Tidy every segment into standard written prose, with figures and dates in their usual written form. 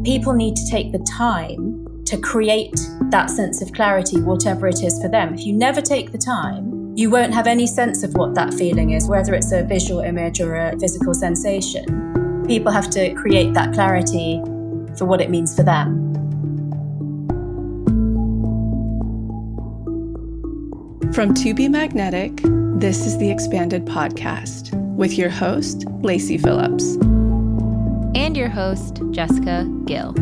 People need to take the time to create that sense of clarity, whatever it is for them. If you never take the time, you won't have any sense of what that feeling is, whether it's a visual image or a physical sensation. People have to create that clarity for what it means for them. From To Be Magnetic, this is the Expanded Podcast with your host, Lacey Phillips. And your host, Jessica Gill.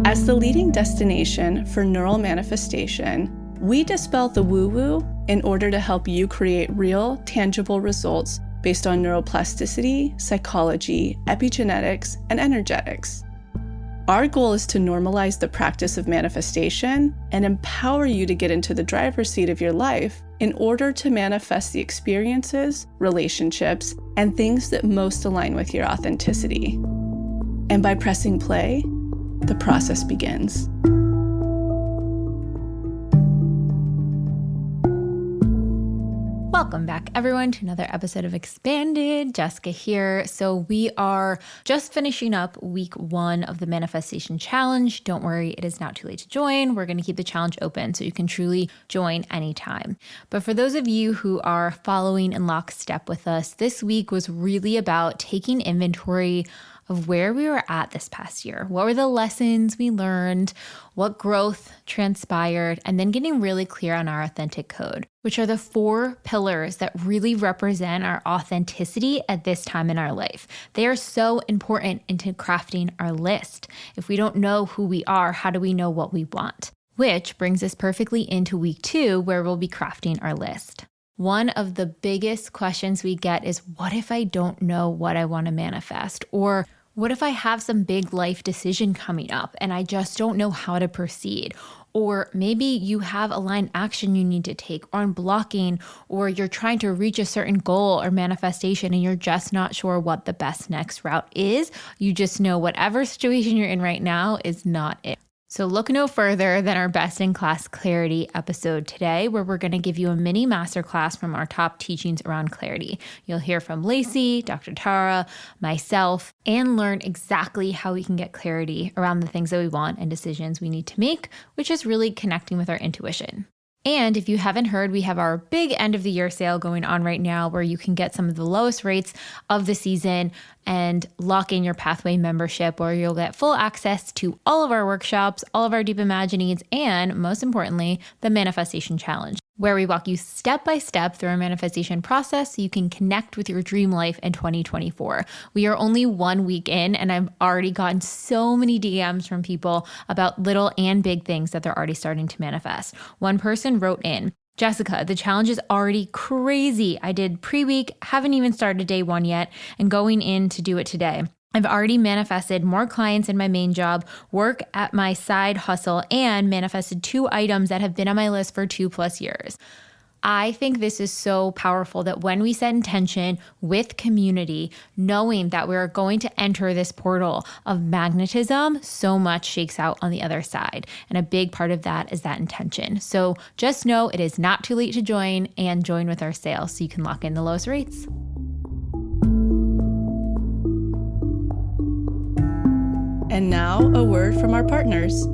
As the leading destination for neural manifestation, we dispel the woo-woo in order to help you create real, tangible results based on neuroplasticity, psychology, epigenetics, and energetics. Our goal is to normalize the practice of manifestation and empower you to get into the driver's seat of your life in order to manifest the experiences, relationships, and things that most align with your authenticity. And by pressing play, the process begins. Welcome back, everyone, to another episode of Expanded. Jessica here. So we are just finishing up week 1 of the Manifestation Challenge. Don't worry, it is not too late to join. We're going to keep the challenge open so you can truly join anytime. But for those of you who are following in lockstep with us, this week was really about taking inventory of where we were at this past year. What were the lessons we learned? What growth transpired? And then getting really clear on our authentic code, which are the 4 pillars that really represent our authenticity at this time in our life. They are so important into crafting our list. If we don't know who we are, how do we know what we want? Which brings us perfectly into week 2, where we'll be crafting our list. One of the biggest questions we get is, what if I don't know what I want to manifest? Or what if I have some big life decision coming up and I just don't know how to proceed? Or maybe you have a line action you need to take on blocking, or you're trying to reach a certain goal or manifestation and you're just not sure what the best next route is. You just know whatever situation you're in right now is not it. So look no further than our Best in Class Clarity episode today, where we're going to give you a mini masterclass from our top teachings around clarity. You'll hear from Lacey, Dr. Tara, myself, and learn exactly how we can get clarity around the things that we want and decisions we need to make, which is really connecting with our intuition. And if you haven't heard, we have our big end of the year sale going on right now, where you can get some of the lowest rates of the season and lock in your Pathway membership, where you'll get full access to all of our workshops, all of our deep imaginings, and most importantly, the Manifestation Challenge, where we walk you step by step through our manifestation process so you can connect with your dream life in 2024. We are only 1 week in, and I've already gotten so many DMs from people about little and big things that they're already starting to manifest. One person wrote in, Jessica, the challenge is already crazy. I did pre-week, haven't even started day 1 yet, and going in to do it today. I've already manifested more clients in my main job, work at my side hustle, and manifested 2 items that have been on my list for 2+ years. I think this is so powerful that when we set intention with community, knowing that we're going to enter this portal of magnetism, so much shakes out on the other side. And a big part of that is that intention. So just know it is not too late to join, and join with our sale so you can lock in the lowest rates. And now a word from our partners.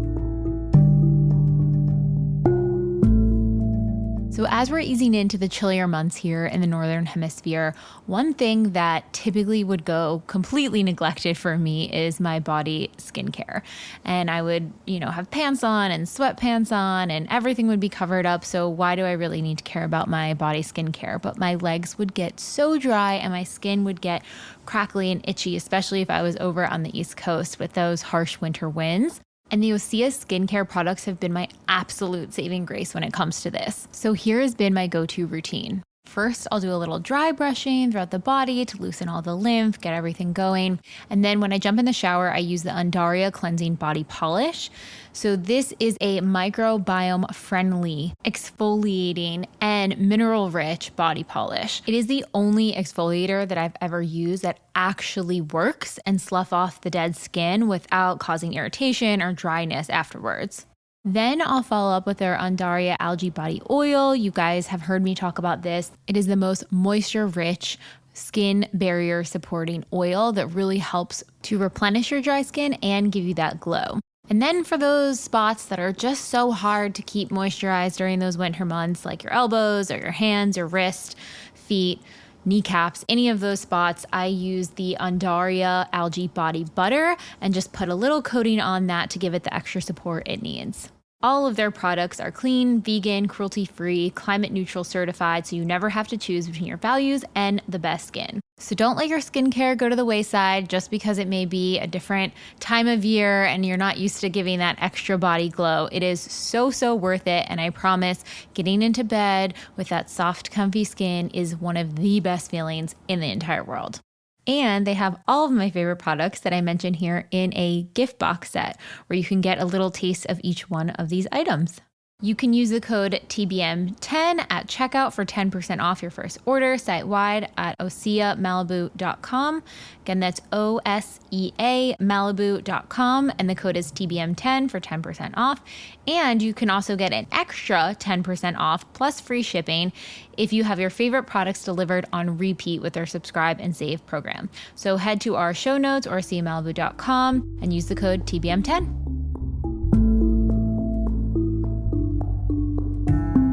So as we're easing into the chillier months here in the Northern Hemisphere, one thing that typically would go completely neglected for me is my body skincare. And I would, have pants on and sweatpants on and everything would be covered up. So why do I really need to care about my body skincare? But my legs would get so dry and my skin would get crackly and itchy, especially if I was over on the East Coast with those harsh winter winds. And the Osea skincare products have been my absolute saving grace when it comes to this. So here has been my go-to routine. First, I'll do a little dry brushing throughout the body to loosen all the lymph, get everything going. And then when I jump in the shower, I use the Undaria Cleansing Body Polish. So this is a microbiome-friendly, exfoliating, and mineral-rich body polish. It is the only exfoliator that I've ever used that actually works and slough off the dead skin without causing irritation or dryness afterwards. Then I'll follow up with our Undaria Algae Body Oil. You guys have heard me talk about this. It is the most moisture-rich skin barrier supporting oil that really helps to replenish your dry skin and give you that glow. And then for those spots that are just so hard to keep moisturized during those winter months, like your elbows or your hands, your wrist, feet, kneecaps, any of those spots, I use the Undaria Algae Body Butter and just put a little coating on that to give it the extra support it needs. All of their products are clean, vegan, cruelty-free, climate neutral certified, so you never have to choose between your values and the best skin. So don't let your skincare go to the wayside just because it may be a different time of year and you're not used to giving that extra body glow. It is so, so worth it. And I promise getting into bed with that soft, comfy skin is one of the best feelings in the entire world. And they have all of my favorite products that I mentioned here in a gift box set where you can get a little taste of each one of these items. You can use the code TBM10 at checkout for 10% off your first order site-wide at oseamalibu.com. Again, that's OSEA Malibu.com, and the code is TBM10 for 10% off. And you can also get an extra 10% off plus free shipping if you have your favorite products delivered on repeat with their Subscribe and Save program. So head to our show notes or oseamalibu.com and use the code TBM10.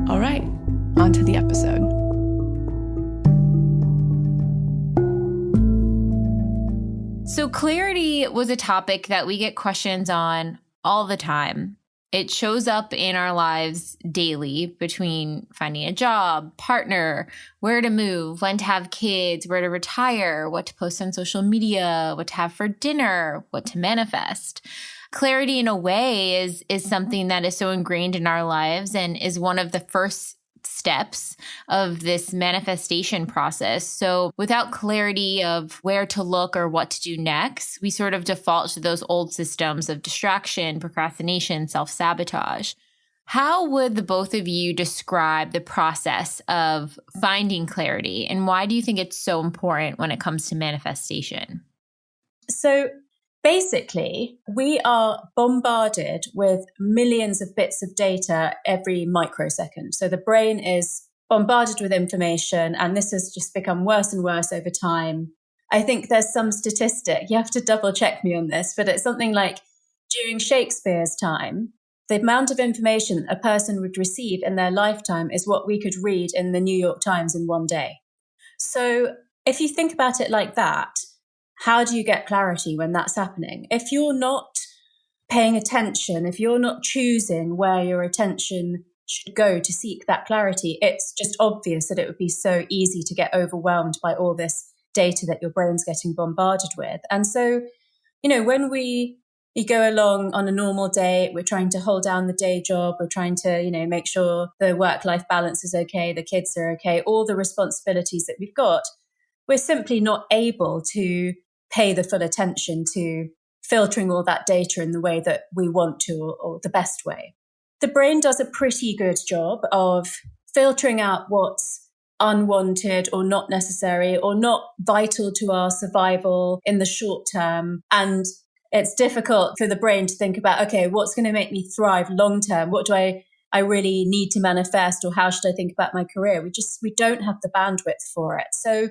All right, on to the episode. So clarity was a topic that we get questions on all the time. It shows up in our lives daily between finding a job, partner, where to move, when to have kids, where to retire, what to post on social media, what to have for dinner, what to manifest. Clarity in a way is something that is so ingrained in our lives and is one of the first steps of this manifestation process. So without clarity of where to look or what to do next, we sort of default to those old systems of distraction, procrastination, self-sabotage. How would the both of you describe the process of finding clarity, and why do you think it's so important when it comes to manifestation? So basically, we are bombarded with millions of bits of data every microsecond. So the brain is bombarded with information, and this has just become worse and worse over time. I think there's some statistic, you have to double check me on this, but it's something like during Shakespeare's time, the amount of information a person would receive in their lifetime is what we could read in the New York Times in one day. So if you think about it like that, how do you get clarity when that's happening? If you're not paying attention, if you're not choosing where your attention should go to seek that clarity, it's just obvious that it would be so easy to get overwhelmed by all this data that your brain's getting bombarded with. And so, when we go along on a normal day, we're trying to hold down the day job, we're trying to, make sure the work-life balance is okay, the kids are okay, all the responsibilities that we've got, we're simply not able to pay the full attention to filtering all that data in the way that we want to, or the best way. The brain does a pretty good job of filtering out what's unwanted or not necessary or not vital to our survival in the short term. And it's difficult for the brain to think about, okay, what's going to make me thrive long term? What do I really need to manifest, or how should I think about my career? We don't have the bandwidth for it. So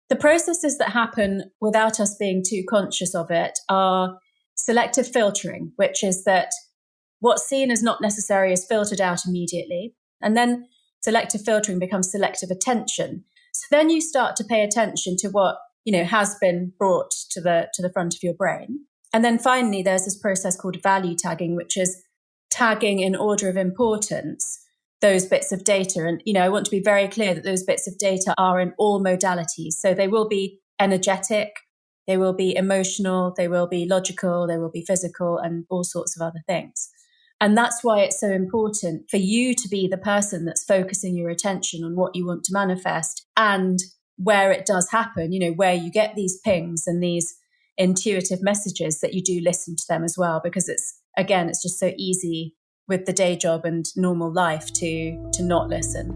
the processes that happen without us being too conscious of it are selective filtering, which is that what's seen as not necessary is filtered out immediately. And then selective filtering becomes selective attention. So then you start to pay attention to what, has been brought to the front of your brain. And then finally, there's this process called value tagging, which is tagging in order of importance those bits of data. And, I want to be very clear that those bits of data are in all modalities. So they will be energetic, they will be emotional, they will be logical, they will be physical, and all sorts of other things. And that's why it's so important for you to be the person that's focusing your attention on what you want to manifest, and where it does happen, where you get these pings and these intuitive messages, that you do listen to them as well, because it's just so easy with the day job and normal life to not listen.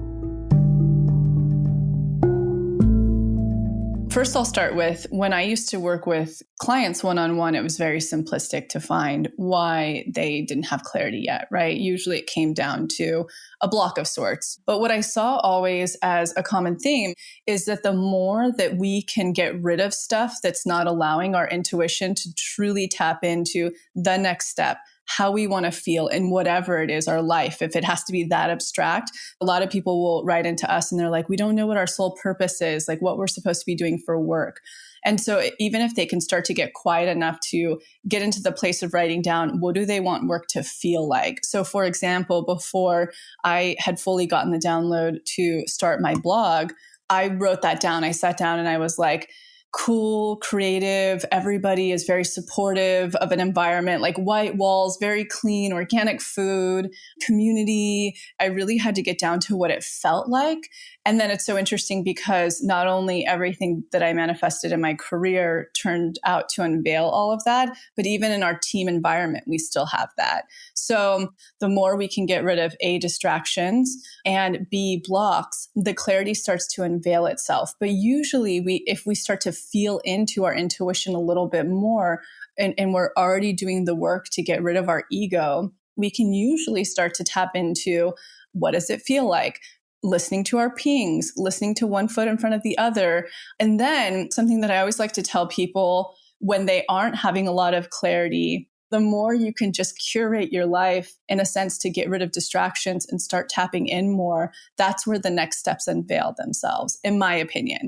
First, I'll start with when I used to work with clients one-on-one, it was very simplistic to find why they didn't have clarity yet, right? Usually it came down to a block of sorts. But what I saw always as a common theme is that the more that we can get rid of stuff that's not allowing our intuition to truly tap into the next step, how we want to feel in whatever it is, our life, if it has to be that abstract. A lot of people will write into us and they're like, we don't know what our sole purpose is, like what we're supposed to be doing for work. And so even if they can start to get quiet enough to get into the place of writing down, what do they want work to feel like? So for example, before I had fully gotten the download to start my blog, I wrote that down. I sat down and I was like, cool, creative. Everybody is very supportive of an environment, like white walls, very clean, organic food, community. I really had to get down to what it felt like. And then it's so interesting because not only everything that I manifested in my career turned out to unveil all of that, but even in our team environment, we still have that. So the more we can get rid of A, distractions, and B, blocks, the clarity starts to unveil itself. But usually if we start to feel into our intuition a little bit more, and we're already doing the work to get rid of our ego, we can usually start to tap into what does it feel like? Listening to our pings, listening to one foot in front of the other. And then something that I always like to tell people when they aren't having a lot of clarity, the more you can just curate your life in a sense to get rid of distractions and start tapping in more, that's where the next steps unveil themselves, in my opinion.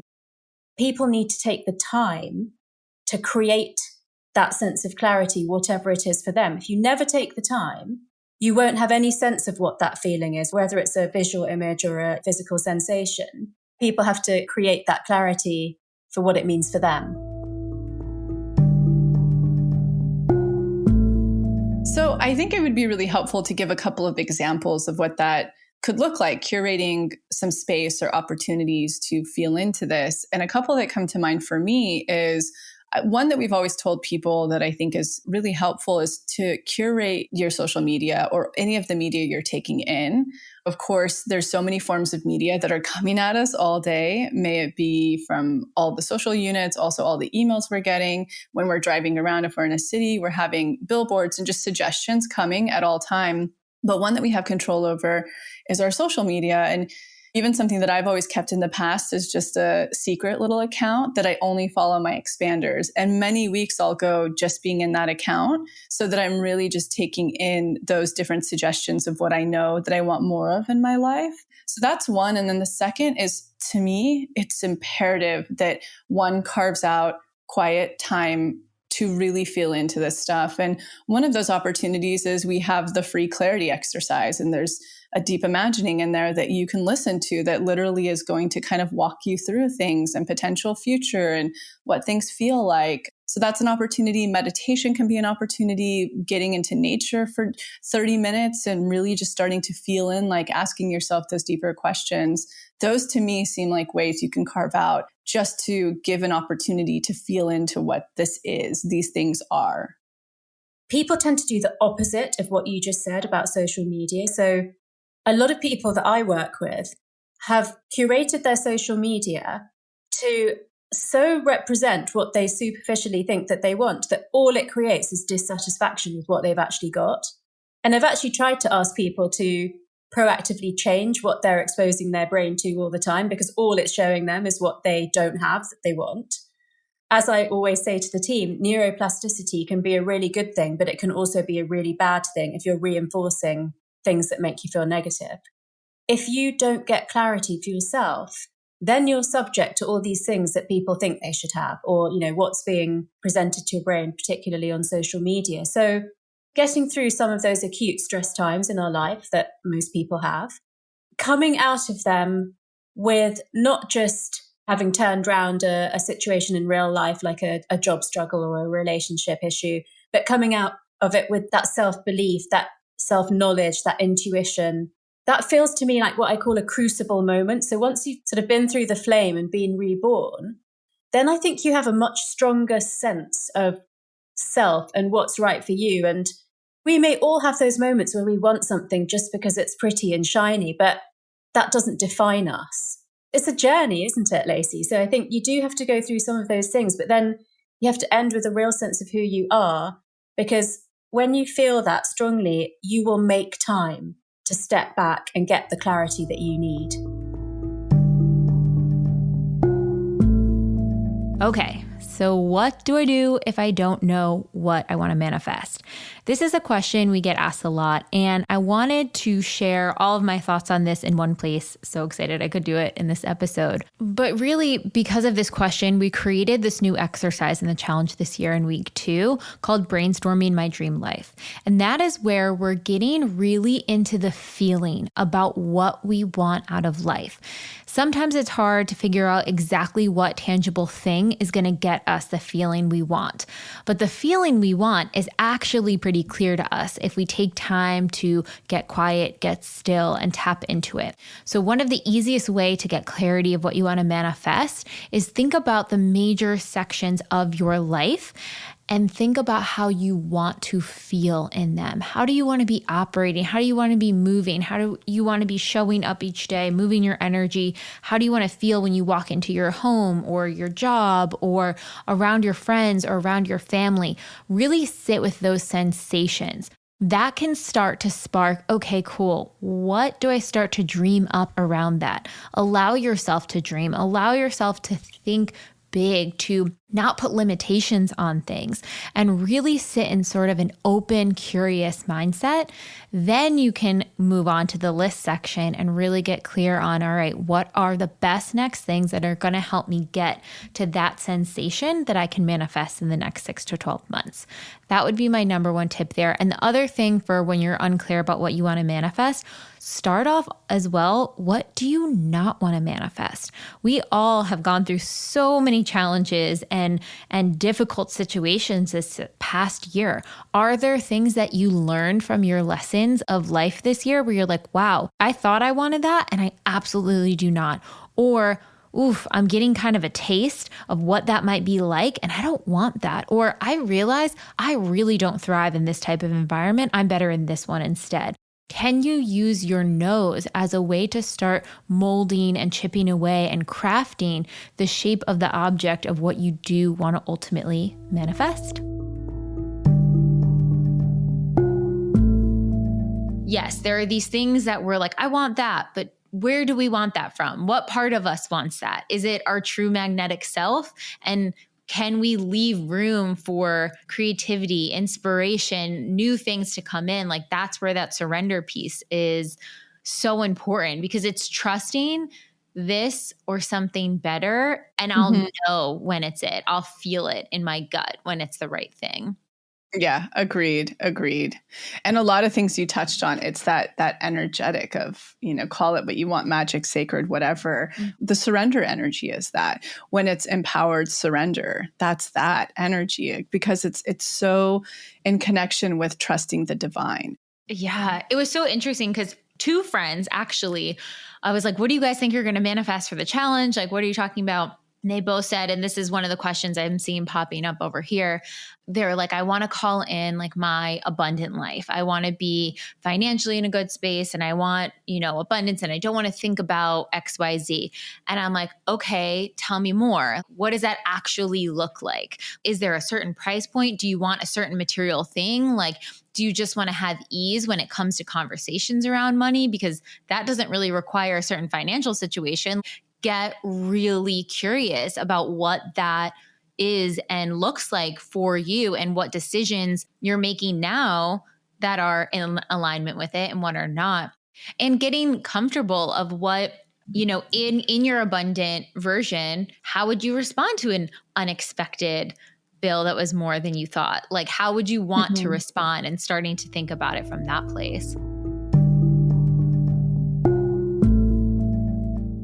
People need to take the time to create that sense of clarity, whatever it is for them. If you never take the time, you won't have any sense of what that feeling is, whether it's a visual image or a physical sensation. People have to create that clarity for what it means for them. So I think it would be really helpful to give a couple of examples of what that could look like, curating some space or opportunities to feel into this. And a couple that come to mind for me is one that we've always told people that I think is really helpful is to curate your social media or any of the media you're taking in. Of course, there's so many forms of media that are coming at us all day. May it be from all the social units, also all the emails we're getting. When we're driving around, if we're in a city, we're having billboards and just suggestions coming at all time. But one that we have control over is our social media. And even something that I've always kept in the past is just a secret little account that I only follow my expanders. And many weeks I'll go just being in that account so that I'm really just taking in those different suggestions of what I know that I want more of in my life. So that's one. And then the second is, to me, it's imperative that one carves out quiet time to really feel into this stuff. And one of those opportunities is we have the free clarity exercise, and there's a deep imagining in there that you can listen to that literally is going to kind of walk you through things and potential future and what things feel like. So that's an opportunity. Meditation can be an opportunity, getting into nature for 30 minutes and really just starting to feel in, like asking yourself those deeper questions. Those to me seem like ways you can carve out just to give an opportunity to feel into what this is, these things are. People tend to do the opposite of what you just said about social media. So a lot of people that I work with have curated their social media to so represent what they superficially think that they want, that all it creates is dissatisfaction with what they've actually got. And I've actually tried to ask people to proactively change what they're exposing their brain to all the time, because all it's showing them is what they don't have that they want. As I always say to the team, neuroplasticity can be a really good thing, but it can also be a really bad thing if you're reinforcing things that make you feel negative. If you don't get clarity for yourself, then you're subject to all these things that people think they should have, or, what's being presented to your brain, particularly on social media. So getting through some of those acute stress times in our life that most people have, coming out of them with not just having turned around a situation in real life, like a job struggle or a relationship issue, but coming out of it with that self-belief, that self-knowledge, that intuition. That feels to me like what I call a crucible moment. So once you've sort of been through the flame and been reborn, then I think you have a much stronger sense of self and what's right for you. And we may all have those moments where we want something just because it's pretty and shiny, but that doesn't define us. it's a journey, isn't it, Lacey? So I think you do have to go through some of those things, but then you have to end with a real sense of who you are, because when you feel that strongly, you will make time to step back and get the clarity that you need. Okay, so what do I do if I don't know what I want to manifest? This is a question we get asked a lot, and I wanted to share all of my thoughts on this in one place. So excited I could do it in this episode. But really, because of this question, we created this new exercise in the challenge this year in week 2 called Brainstorming My Dream Life. And that is where we're getting really into the feeling about what we want out of life. Sometimes it's hard to figure out exactly what tangible thing is going to get us the feeling we want. But the feeling we want is actually pretty clear to us if we take time to get quiet, get still, and tap into it. So one of the easiest way to get clarity of what you want to manifest is think about the major sections of your life and think about how you want to feel in them. How do you want to be operating? How do you want to be moving? How do you want to be showing up each day, moving your energy? How do you want to feel when you walk into your home or your job or around your friends or around your family? Really sit with those sensations. That can start to spark, okay, cool. What do I start to dream up around that? Allow yourself to dream. Allow yourself to think big, to not put limitations on things and really sit in sort of an open, curious mindset. Then you can move on to the list section and really get clear on, all right, what are the best next things that are going to help me get to that sensation that I can manifest in the next 6 to 12 months. That would be my number one tip there. And the other thing for when you're unclear about what you want to manifest, start off as well, what do you not want to manifest? We all have gone through so many challenges and difficult situations this past year. Are there things that you learned from your lessons of life this year where you're like, wow, I thought I wanted that and I absolutely do not? Or oof, I'm getting kind of a taste of what that might be like, and I don't want that. Or I realize I really don't thrive in this type of environment. I'm better in this one instead. Can you use your nose as a way to start molding and chipping away and crafting the shape of the object of what you do want to ultimately manifest? Yes, there are these things that we're like, I want that, but where do we want that from? What part of us wants that? Is it our true magnetic self? And can we leave room for creativity, inspiration, new things to come in? Like that's where that surrender piece is so important, because it's trusting this or something better. And I'll know when it's it. I'll feel it in my gut when it's the right thing. Yeah, agreed. And a lot of things you touched on, it's that energetic of, call it what you want, magic, sacred, whatever. The surrender energy is that. When it's empowered surrender, that's that energy, because it's so in connection with trusting the divine. Yeah, it was so interesting because 2 friends, actually, I was like, what do you guys think you're going to manifest for the challenge? Like, what are you talking about? And they both said, and this is one of the questions I'm seeing popping up over here. They're like, I want to call in like my abundant life. I want to be financially in a good space and I want, abundance, and I don't want to think about XYZ. And I'm like, okay, tell me more. What does that actually look like? Is there a certain price point? Do you want a certain material thing? Like, do you just want to have ease when it comes to conversations around money? Because that doesn't really require a certain financial situation. Get really curious about what that is and looks like for you and what decisions you're making now that are in alignment with it and what are not. And getting comfortable of what, in your abundant version, how would you respond to an unexpected bill that was more than you thought? Like, how would you want to respond, and starting to think about it from that place.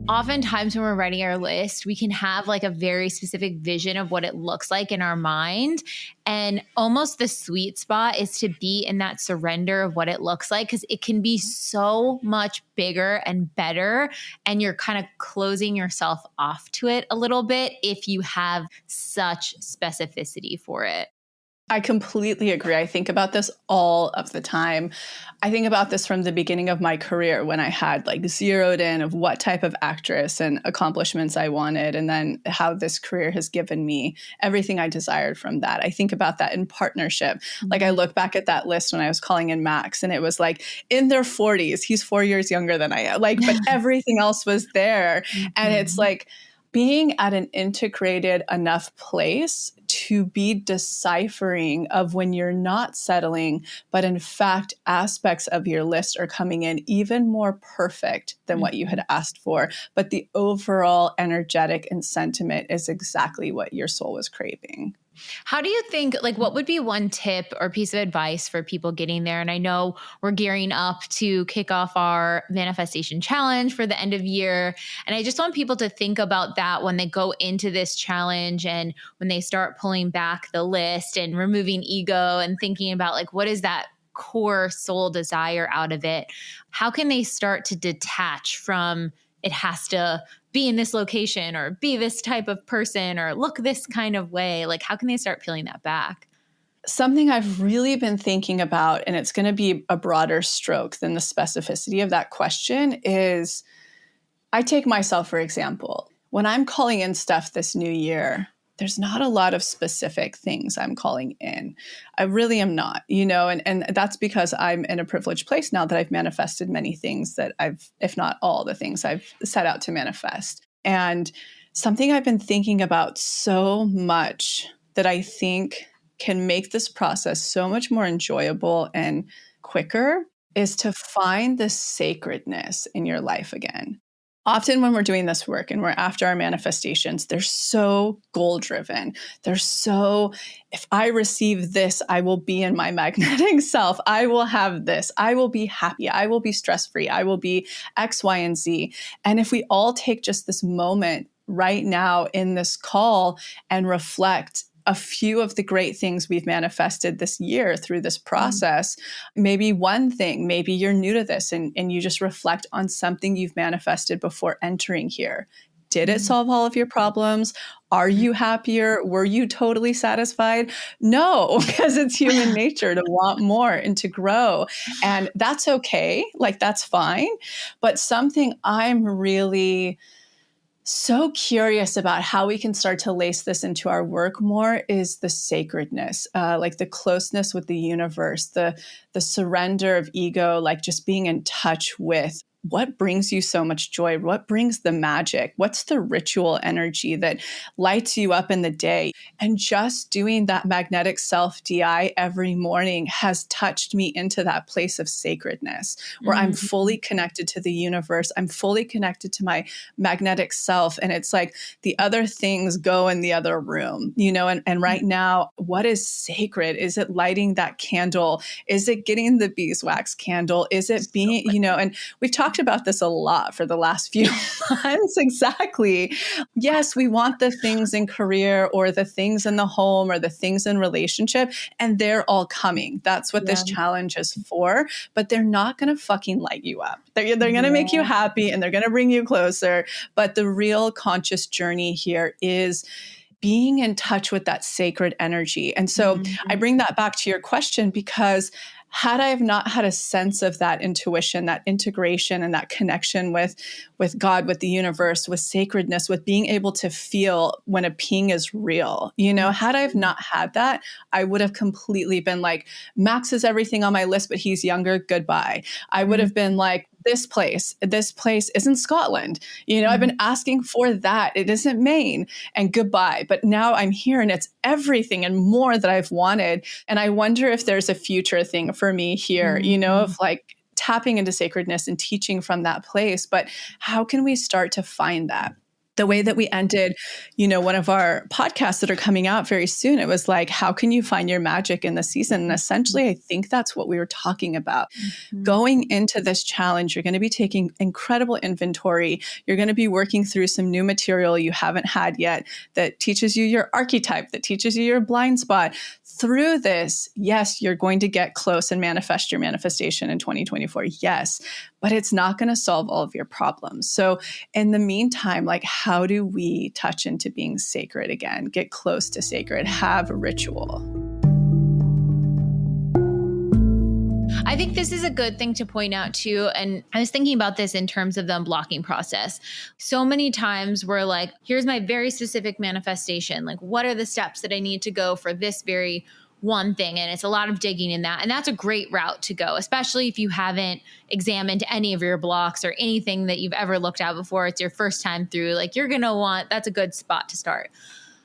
Oftentimes when we're writing our list, we can have like a very specific vision of what it looks like in our mind. And almost the sweet spot is to be in that surrender of what it looks like, because it can be so much bigger and better. And you're kind of closing yourself off to it a little bit if you have such specificity for it. I completely agree. I think about this all of the time. I think about this from the beginning of my career when I had like zeroed in of what type of actress and accomplishments I wanted, and then how this career has given me everything I desired from that. I think about that in partnership. Like I look back at that list when I was calling in Max, and it was like in their 40s, he's 4 years younger than I am. Like, but everything else was there. And it's like being at an integrated enough place to be deciphering of when you're not settling, but in fact, aspects of your list are coming in even more perfect than what you had asked for. But the overall energetic and sentiment is exactly what your soul was craving. How do you think, like, what would be one tip or piece of advice for people getting there? And I know we're gearing up to kick off our manifestation challenge for the end of year. And I just want people to think about that when they go into this challenge and when they start pulling back the list and removing ego and thinking about like, what is that core soul desire out of it? How can they start to detach from it has to be in this location or be this type of person or look this kind of way? Like, how can they start peeling that back? Something I've really been thinking about, and it's going to be a broader stroke than the specificity of that question, is I take myself, for example. When I'm calling in stuff this new year, there's not a lot of specific things I'm calling in. I really am not, and that's because I'm in a privileged place now that I've manifested many things that if not all the things I've set out to manifest. And something I've been thinking about so much that I think can make this process so much more enjoyable and quicker is to find the sacredness in your life again. Often when we're doing this work and we're after our manifestations, they're so goal-driven. They're so, if I receive this, I will be in my magnetic self. I will have this. I will be happy. I will be stress-free. I will be X, Y, and Z. And if we all take just this moment right now in this call and reflect a few of the great things we've manifested this year through this process. Maybe one thing, maybe you're new to this and you just reflect on something you've manifested before entering here. Did it solve all of your problems? Are you happier? Were you totally satisfied? No, because it's human nature to want more and to grow. And that's okay. Like, that's fine. But something I'm really so curious about how we can start to lace this into our work more is the sacredness, like the closeness with the universe, the surrender of ego, like just being in touch with what brings you so much joy, what brings the magic, what's the ritual energy that lights you up in the day. And just doing that magnetic self DI every morning has touched me into that place of sacredness where I'm fully connected to the universe. I'm fully connected to my magnetic self. And it's like the other things go in the other room, and right now, what is sacred? Is it lighting that candle? Is it getting the beeswax candle? Is it being, and we've talked about this a lot for the last few months. Exactly. Yes, we want the things in career or the things in the home or the things in relationship, and they're all coming. That's what this challenge is for, but they're not going to fucking light you up. They're going to make you happy and they're going to bring you closer. But the real conscious journey here is being in touch with that sacred energy. And so I bring that back to your question because had I have not had a sense of that intuition, that integration and that connection with God, with the universe, with sacredness, with being able to feel when a ping is real, had I have not had that, I would have completely been like, Max is everything on my list, but he's younger. Goodbye. I would have been like, this place isn't Scotland. I've been asking for that. It isn't Maine, and goodbye. But now I'm here and it's everything and more that I've wanted. And I wonder if there's a future thing for me here, of like tapping into sacredness and teaching from that place. But how can we start to find that? The way that we ended, one of our podcasts that are coming out very soon, it was like, how can you find your magic in the season? And essentially, I think that's what we were talking about. Going into this challenge, you're going to be taking incredible inventory. You're going to be working through some new material you haven't had yet that teaches you your archetype, that teaches you your blind spot. Through this, yes, you're going to get close and manifest your manifestation in 2024. Yes, but it's not going to solve all of your problems. So in the meantime, like, how do we touch into being sacred again? Get close to sacred, have a ritual. I think this is a good thing to point out too. And I was thinking about this in terms of the unblocking process. So many times we're like, here's my very specific manifestation. Like, what are the steps that I need to go for this very one thing? And it's a lot of digging in that. And that's a great route to go, especially if you haven't examined any of your blocks or anything that you've ever looked at before. It's your first time through. Like, you're going to want, that's a good spot to start.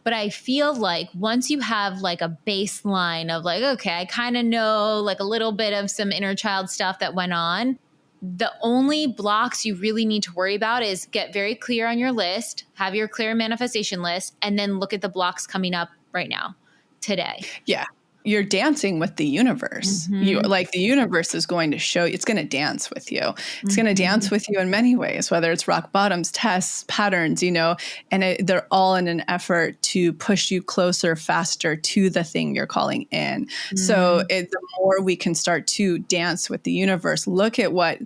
But I feel like once you have like a baseline of like, okay, I kind of know like a little bit of some inner child stuff that went on, the only blocks you really need to worry about is get very clear on your list, have your clear manifestation list, and then look at the blocks coming up right now, today. Yeah. You're dancing with the universe. You like the universe is going to show you, it's going to dance with you. It's going to dance with you in many ways, whether it's rock bottoms, tests, patterns, and they're all in an effort to push you closer, faster to the thing you're calling in. So the more we can start to dance with the universe, look at what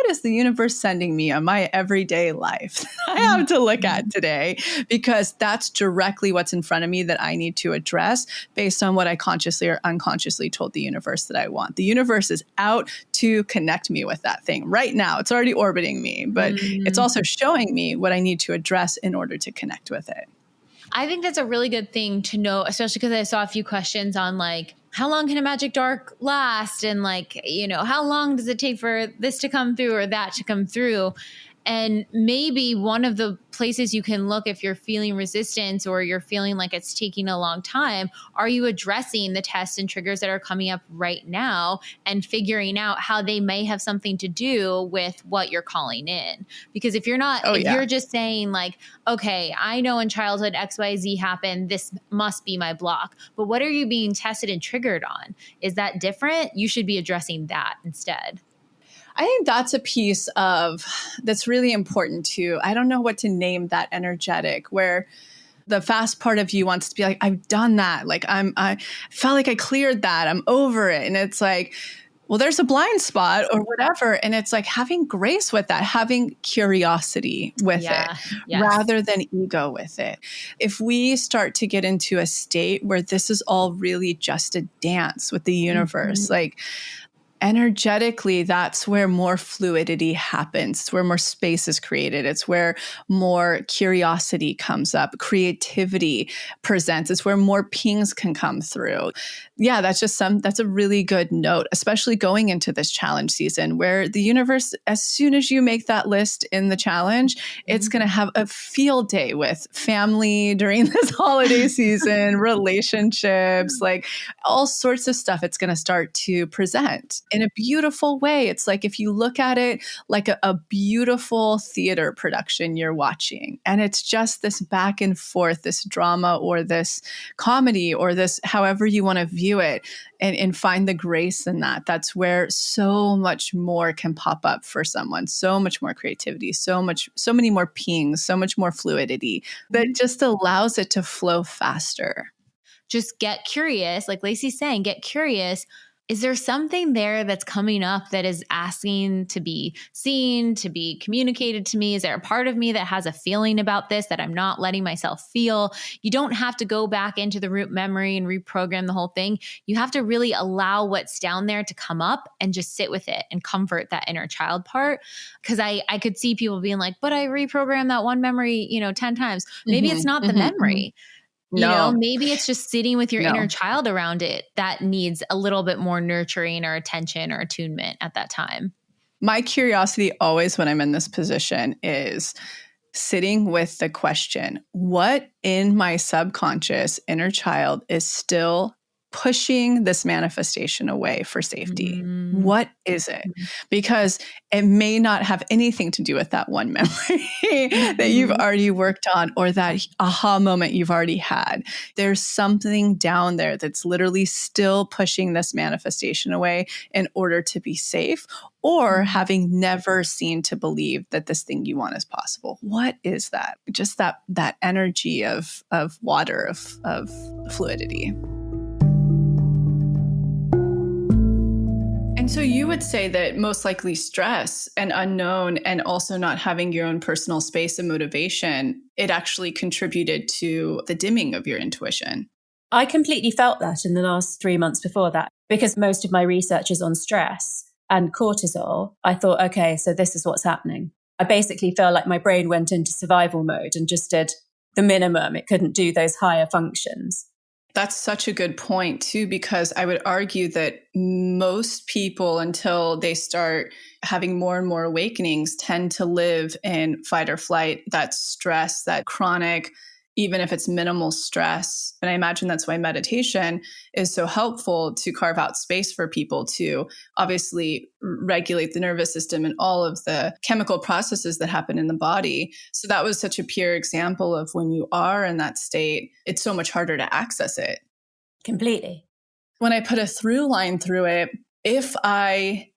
is the universe sending me on my everyday life I have to look at today, because that's directly what's in front of me that I need to address based on what I consciously or unconsciously told the universe that I want. The universe is out to connect me with that thing right now. It's already orbiting me, but it's also showing me what I need to address in order to connect with it. I think that's a really good thing to know, especially because I saw a few questions on like, how long can a magic dark last? And like, how long does it take for this to come through or that to come through? And maybe one of the places you can look if you're feeling resistance or you're feeling like it's taking a long time, are you addressing the tests and triggers that are coming up right now and figuring out how they may have something to do with what you're calling in? Because if you're not, you're just saying like, okay, I know in childhood XYZ happened, this must be my block. But what are you being tested and triggered on? Is that different? You should be addressing that instead. I think that's a piece of that's really important too. I don't know what to name that energetic, where the fast part of you wants to be like, I've done that. Like I felt like I cleared that. I'm over it. And it's like, well, there's a blind spot or whatever. And it's like having grace with that, having curiosity with it rather than ego with it. If we start to get into a state where this is all really just a dance with the universe, like energetically, that's where more fluidity happens. It's where more space is created. It's where more curiosity comes up, creativity presents. It's where more pings can come through. Yeah, that's a really good note, especially going into this challenge season where the universe, as soon as you make that list in the challenge, it's going to have a field day with family during this holiday season, relationships, like all sorts of stuff. It's going to start to present in a beautiful way. It's like if you look at it like a beautiful theater production you're watching, and it's just this back and forth, this drama or this comedy or this however you want to view it, and find the grace in that. That's where so much more can pop up for someone, so much more creativity, so many more pings, so much more fluidity that just allows it to flow faster. Just get curious, like Lacey's saying, get curious. Is there something there that's coming up that is asking to be seen, to be communicated to me? Is there a part of me that has a feeling about this that I'm not letting myself feel? You don't have to go back into the root memory and reprogram the whole thing. You have to really allow what's down there to come up and just sit with it and comfort that inner child part. Because I could see people being like, but I reprogrammed that one memory, 10 times. Maybe it's not the memory. Maybe it's just sitting with your inner child around it that needs a little bit more nurturing or attention or attunement at that time. My curiosity always when I'm in this position is sitting with the question, what in my subconscious inner child is still pushing this manifestation away for safety? What is it? Because it may not have anything to do with that one memory that you've already worked on or that aha moment you've already had. There's something down there that's literally still pushing this manifestation away in order to be safe, or having never seen to believe that this thing you want is possible. What is that? Just that energy of water, of fluidity. And so you would say that most likely stress and unknown and also not having your own personal space and motivation, it actually contributed to the dimming of your intuition. I completely felt that in the last 3 months before that, because most of my research is on stress. and cortisol, I thought, okay, so this is what's happening. I basically felt like my brain went into survival mode and just did the minimum. It couldn't do those higher functions. That's such a good point, too, because I would argue that most people, until they start having more and more awakenings, tend to live in fight or flight, that stress, that chronic, even if it's minimal stress. And I imagine that's why meditation is so helpful, to carve out space for people to obviously regulate the nervous system and all of the chemical processes that happen in the body. So that was such a pure example of when you are in that state, it's so much harder to access it. Completely. When I put a through line through it, if I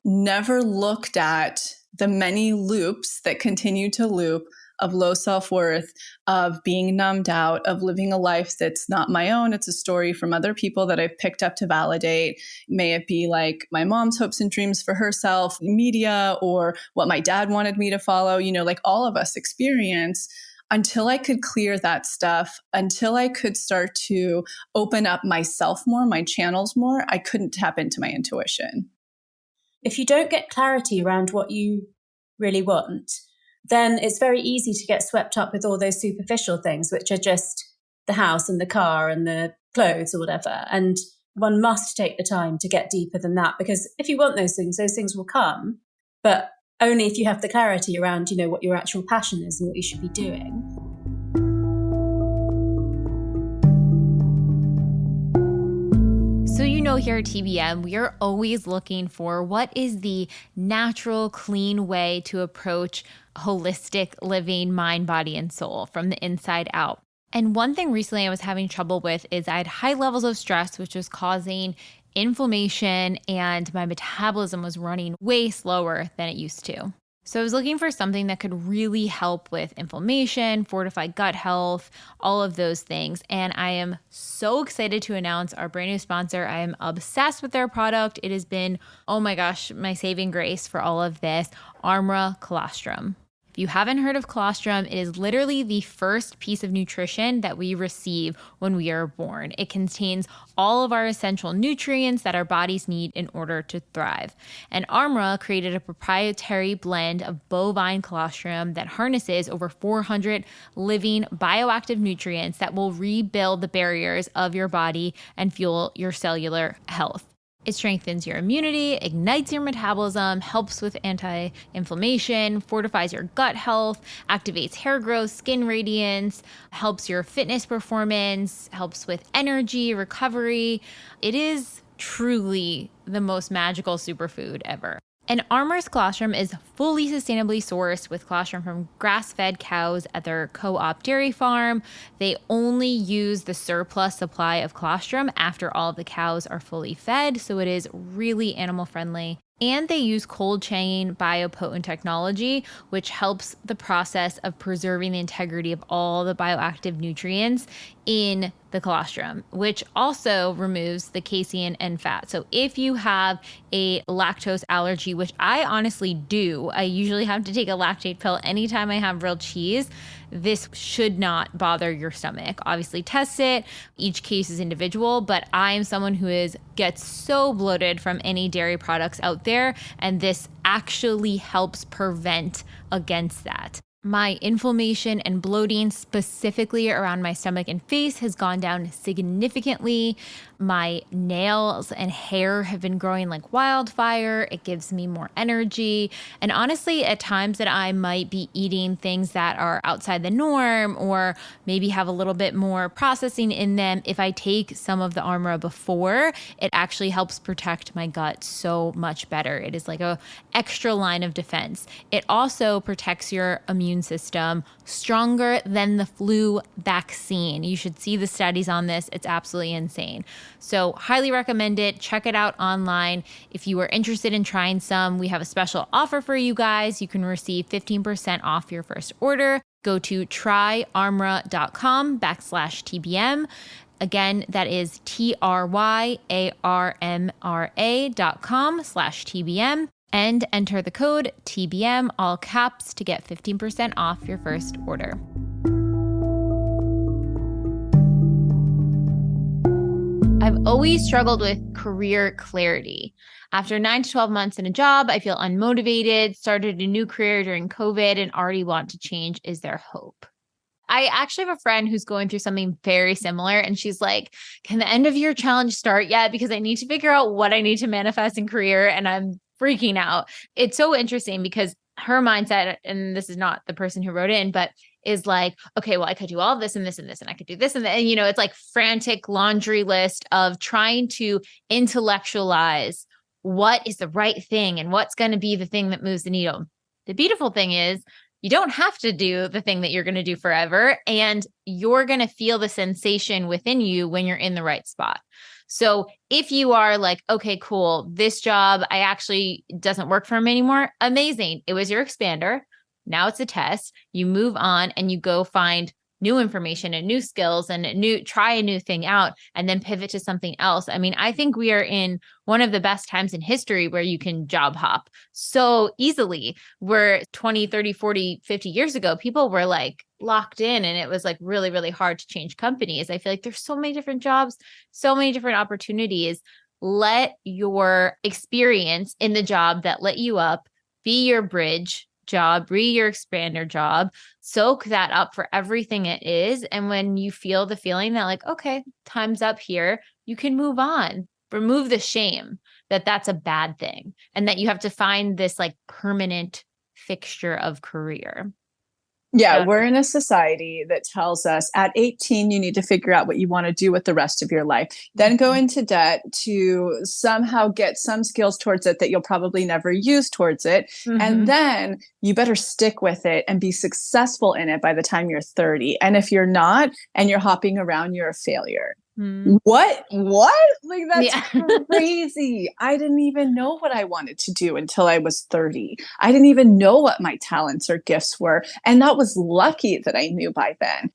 never looked at the many loops that continue to loop of low self-worth, of being numbed out, of living a life that's not my own. It's a story from other people that I've picked up to validate. May it be like my mom's hopes and dreams for herself, media, or what my dad wanted me to follow, like all of us experience. Until I could clear that stuff, until I could start to open up myself more, my channels more, I couldn't tap into my intuition. If you don't get clarity around what you really want, then it's very easy to get swept up with all those superficial things, which are just the house and the car and the clothes or whatever. And one must take the time to get deeper than that, because if you want those things will come, but only if you have the clarity around, what your actual passion is and what you should be doing. So here at TBM, we are always looking for what is the natural, clean way to approach holistic living, mind, body, and soul from the inside out. And one thing recently I was having trouble with is I had high levels of stress, which was causing inflammation, and my metabolism was running way slower than it used to. So I was looking for something that could really help with inflammation, fortify gut health, all of those things. And I am so excited to announce our brand new sponsor. I am obsessed with their product. It has been, oh my gosh, my saving grace for all of this, Armra Colostrum. If you haven't heard of colostrum, it is literally the first piece of nutrition that we receive when we are born. It contains all of our essential nutrients that our bodies need in order to thrive. And Armra created a proprietary blend of bovine colostrum that harnesses over 400 living bioactive nutrients that will rebuild the barriers of your body and fuel your cellular health. It strengthens your immunity, ignites your metabolism, helps with anti-inflammation, fortifies your gut health, activates hair growth, skin radiance, helps your fitness performance, helps with energy, recovery. It is truly the most magical superfood ever. And Armra's colostrum is fully sustainably sourced with colostrum from grass-fed cows at their co-op dairy farm. They only use the surplus supply of colostrum after all of the cows are fully fed, so it is really animal friendly. And they use cold chain biopotent technology, which helps the process of preserving the integrity of all the bioactive nutrients in the colostrum, which also removes the casein and fat. So if you have a lactose allergy, which I honestly do, I usually have to take a lactate pill anytime I have real cheese. This should not bother your stomach. Obviously test it. Each case is individual, but I am someone who gets so bloated from any dairy products out there, and this actually helps prevent against that. My inflammation and bloating, specifically around my stomach and face, has gone down significantly. My nails and hair have been growing like wildfire. It gives me more energy. And honestly, at times that I might be eating things that are outside the norm or maybe have a little bit more processing in them, if I take some of the Armra before, it actually helps protect my gut so much better. It is like an extra line of defense. It also protects your immune system stronger than the flu vaccine. You should see the studies on this. It's absolutely insane. So highly recommend it. Check it out online. If you are interested in trying some, we have a special offer for you guys. You can receive 15% off your first order. Go to tryarmra.com/TBM. Again, that is tryarmra.com/TBM. And enter the code TBM, all caps, to get 15% off your first order. I've always struggled with career clarity. After 9 to 12 months in a job, I feel unmotivated, started a new career during COVID and already want to change. Is there hope? I actually have a friend who's going through something very similar. And she's like, can the end of year challenge start yet? Because I need to figure out what I need to manifest in career. And I'm freaking out. It's so interesting because her mindset, and this is not the person who wrote in, but is like, okay, well, I could do all this and this and this, and I could do this and that. And, it's like frantic laundry list of trying to intellectualize what is the right thing and what's going to be the thing that moves the needle. The beautiful thing is you don't have to do the thing that you're going to do forever, and you're going to feel the sensation within you when you're in the right spot. So if you are like, okay, cool, this job, I actually doesn't work for me anymore. Amazing. It was your expander. Now it's a test. You move on and you go find new information and new skills and try a new thing out and then pivot to something else. I mean, I think we are in one of the best times in history where you can job hop so easily. Where 20, 30, 40, 50 years ago, people were like locked in and it was like really, really hard to change companies. I feel like there's so many different jobs, so many different opportunities. Let your experience in the job that lit you up be your bridge job, be your expander job, soak that up for everything it is. And when you feel the feeling that like, okay, time's up here, you can move on, remove the shame that that's a bad thing and that you have to find this like permanent fixture of career. Yeah, we're in a society that tells us at 18, you need to figure out what you want to do with the rest of your life, then go into debt to somehow get some skills towards it that you'll probably never use towards it. And then you better stick with it and be successful in it by the time you're 30. And if you're not, and you're hopping around, you're a failure. What? Like, that's crazy. I didn't even know what I wanted to do until I was 30. I didn't even know what my talents or gifts were. And that was lucky that I knew by then.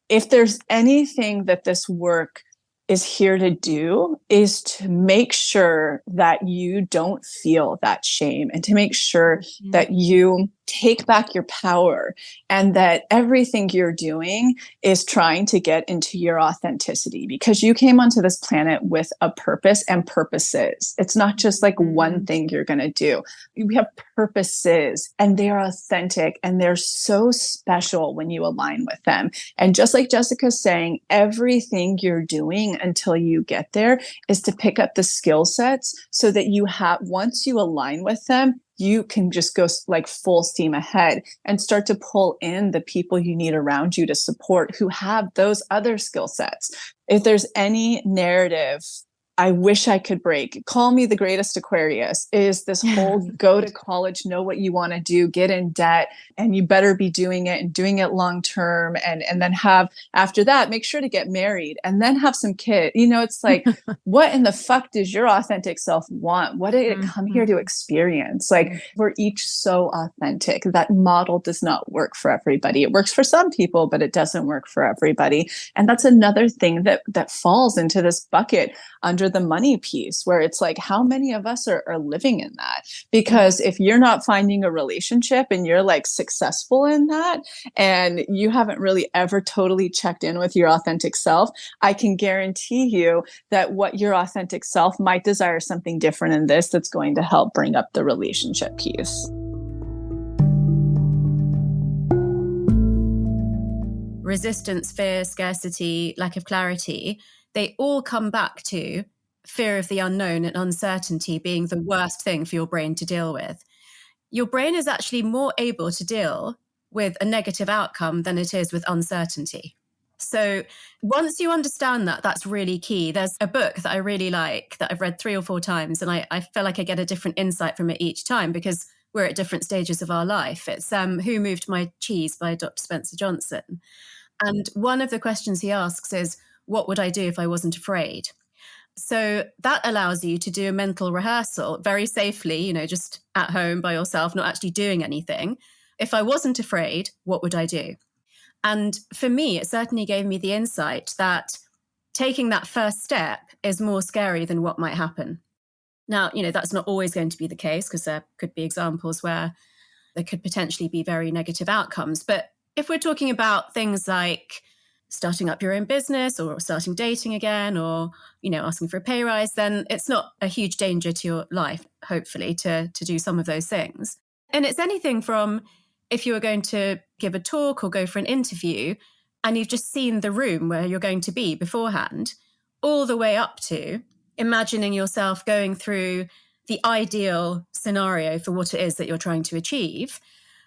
If there's anything that this work is here to do, is to make sure that you don't feel that shame and to make sure that you take back your power and that everything you're doing is trying to get into your authenticity, because you came onto this planet with a purpose and purposes. It's not just like one thing you're going to do. We have purposes and they are authentic and they're so special when you align with them. And just like Jessica's saying, everything you're doing until you get there is to pick up the skill sets so that you have, once you align with them, you can just go like full steam ahead and start to pull in the people you need around you to support who have those other skill sets. If there's any narrative I wish I could break, call me the greatest Aquarius, is this whole go to college, know what you want to do, get in debt, and you better be doing it and doing it long term. And then have, after that, make sure to get married and then have some kids. It's like, what in the fuck does your authentic self want? What did it come here to experience? Like, we're each so authentic. That model does not work for everybody. It works for some people, but it doesn't work for everybody. And that's another thing that falls into this bucket under the money piece, where it's like, how many of us are living in that? Because if you're not finding a relationship and you're like successful in that, and you haven't really ever totally checked in with your authentic self, I can guarantee you that what your authentic self might desire something different in this that's going to help bring up the relationship piece. Resistance, fear, scarcity, lack of clarity, they all come back to fear of the unknown and uncertainty being the worst thing for your brain to deal with. Your brain is actually more able to deal with a negative outcome than it is with uncertainty. So once you understand that, that's really key. There's a book that I really like that I've read 3 or 4 times, and I feel like I get a different insight from it each time because we're at different stages of our life. It's Who Moved My Cheese by Dr. Spencer Johnson. And one of the questions he asks is, what would I do if I wasn't afraid? So that allows you to do a mental rehearsal very safely, just at home by yourself, not actually doing anything. If I wasn't afraid, what would I do? And for me, it certainly gave me the insight that taking that first step is more scary than what might happen. Now, that's not always going to be the case, because there could be examples where there could potentially be very negative outcomes. But if we're talking about things like starting up your own business or starting dating again or, asking for a pay rise, then it's not a huge danger to your life, hopefully, to do some of those things. And it's anything from if you are going to give a talk or go for an interview and you've just seen the room where you're going to be beforehand, all the way up to imagining yourself going through the ideal scenario for what it is that you're trying to achieve,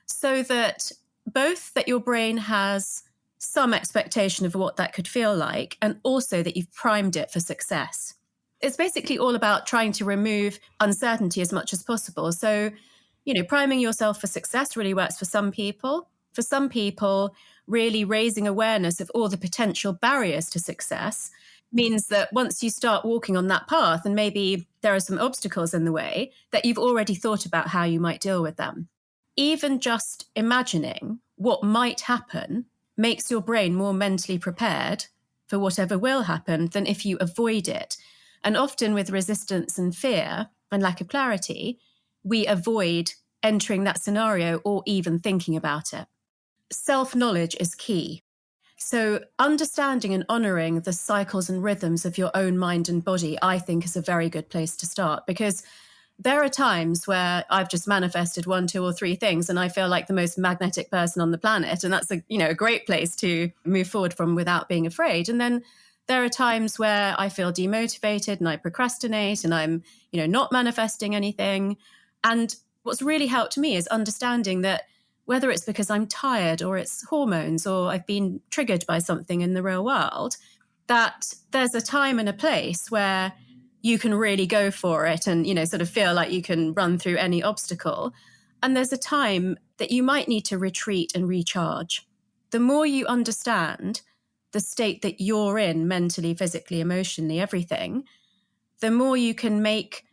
so that both that your brain has some expectation of what that could feel like, and also that you've primed it for success. It's basically all about trying to remove uncertainty as much as possible. So, priming yourself for success really works for some people. For some people, really raising awareness of all the potential barriers to success means that once you start walking on that path, and maybe there are some obstacles in the way, that you've already thought about how you might deal with them. Even just imagining what might happen makes your brain more mentally prepared for whatever will happen than if you avoid it. And often with resistance and fear and lack of clarity, we avoid entering that scenario or even thinking about it. Self-knowledge is key. So understanding and honoring the cycles and rhythms of your own mind and body, I think, is a very good place to start, because there are times where I've just manifested 1, 2, or 3 things and I feel like the most magnetic person on the planet. And that's a great place to move forward from without being afraid. And then there are times where I feel demotivated and I procrastinate and I'm, not manifesting anything. And what's really helped me is understanding that whether it's because I'm tired or it's hormones or I've been triggered by something in the real world, that there's a time and a place where you can really go for it and, sort of feel like you can run through any obstacle. And there's a time that you might need to retreat and recharge. The more you understand the state that you're in mentally, physically, emotionally, everything, the more you can make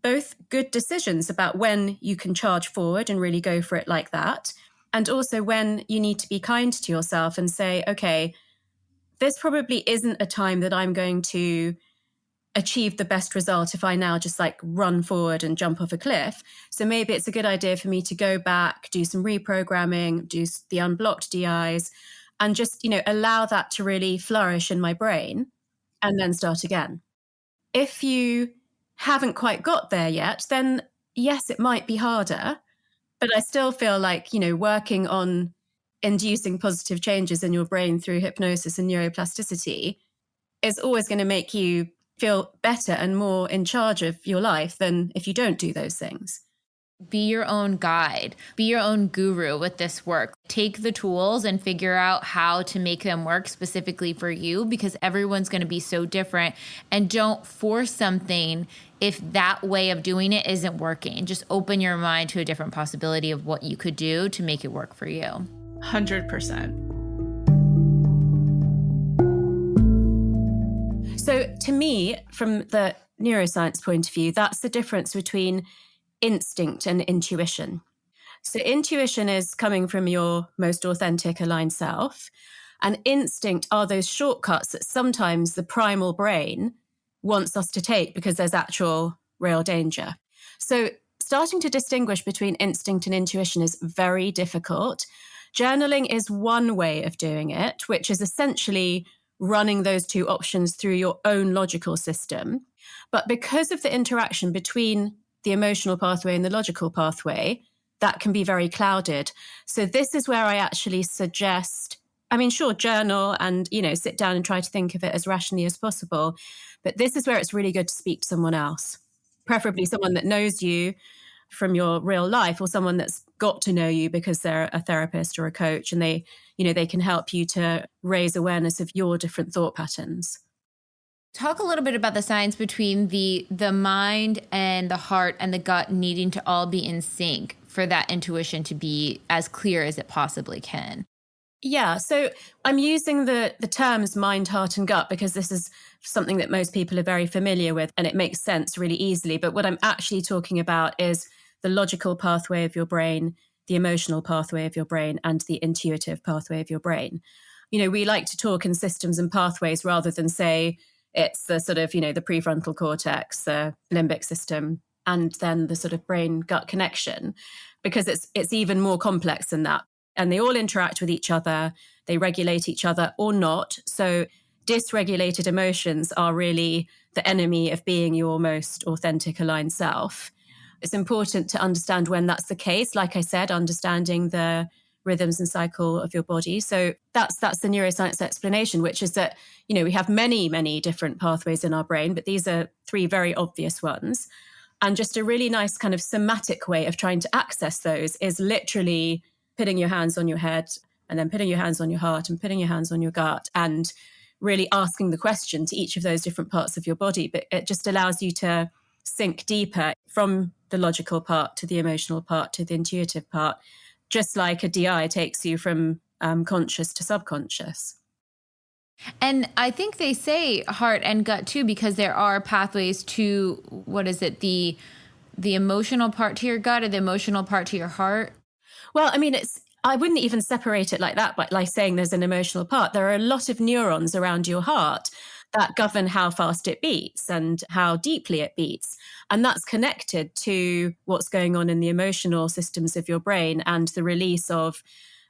both good decisions about when you can charge forward and really go for it like that, and also when you need to be kind to yourself and say, okay, this probably isn't a time that I'm going to achieve the best result if I now just run forward and jump off a cliff. So maybe it's a good idea for me to go back, do some reprogramming, do the unblocked DIs, and just, allow that to really flourish in my brain and then start again. If you haven't quite got there yet, then yes, it might be harder, but I still feel like, working on inducing positive changes in your brain through hypnosis and neuroplasticity is always going to make you feel better and more in charge of your life than if you don't do those things. Be your own guide, be your own guru with this work. Take the tools and figure out how to make them work specifically for you, because everyone's going to be so different. And don't force something if that way of doing it isn't working. Just open your mind to a different possibility of what you could do to make it work for you. 100%. So to me, from the neuroscience point of view, that's the difference between instinct and intuition. So intuition is coming from your most authentic, aligned self. And instinct are those shortcuts that sometimes the primal brain wants us to take because there's actual real danger. So starting to distinguish between instinct and intuition is very difficult. Journaling is one way of doing it, which is essentially running those two options through your own logical system. But because of the interaction between the emotional pathway and the logical pathway, that can be very clouded. So this is where I actually suggest, sure, journal and, sit down and try to think of it as rationally as possible. But this is where it's really good to speak to someone else, preferably someone that knows you from your real life, or someone that's got to know you because they're a therapist or a coach, and they can help you to raise awareness of your different thought patterns. Talk a little bit about the science between the mind and the heart and the gut needing to all be in sync for that intuition to be as clear as it possibly can. Yeah, so I'm using the terms mind, heart, and gut because this is something that most people are very familiar with and it makes sense really easily. But what I'm actually talking about is the logical pathway of your brain, the emotional pathway of your brain, and the intuitive pathway of your brain. We like to talk in systems and pathways rather than say it's the sort of, the prefrontal cortex, the limbic system, and then the sort of brain-gut connection, because it's even more complex than that. and they all interact with each other. They regulate each other or not. So dysregulated emotions are really the enemy of being your most authentic, aligned self. It's important to understand when that's the case. Like I said, understanding the rhythms and cycle of your body. So that's the neuroscience explanation, which is that, we have many, many different pathways in our brain, but these are three very obvious ones. And just a really nice kind of somatic way of trying to access those is literally putting your hands on your head and then putting your hands on your heart and putting your hands on your gut and really asking the question to each of those different parts of your body. But it just allows you to sink deeper from the logical part to the emotional part to the intuitive part, just like a DI takes you from conscious to subconscious. And I think they say heart and gut too, because there are pathways to, what is it, the emotional part to your gut or the emotional part to your heart? Well, I mean, I wouldn't even separate it like that, but like saying there's an emotional part. There are a lot of neurons around your heart that govern how fast it beats and how deeply it beats. And that's connected to what's going on in the emotional systems of your brain and the release of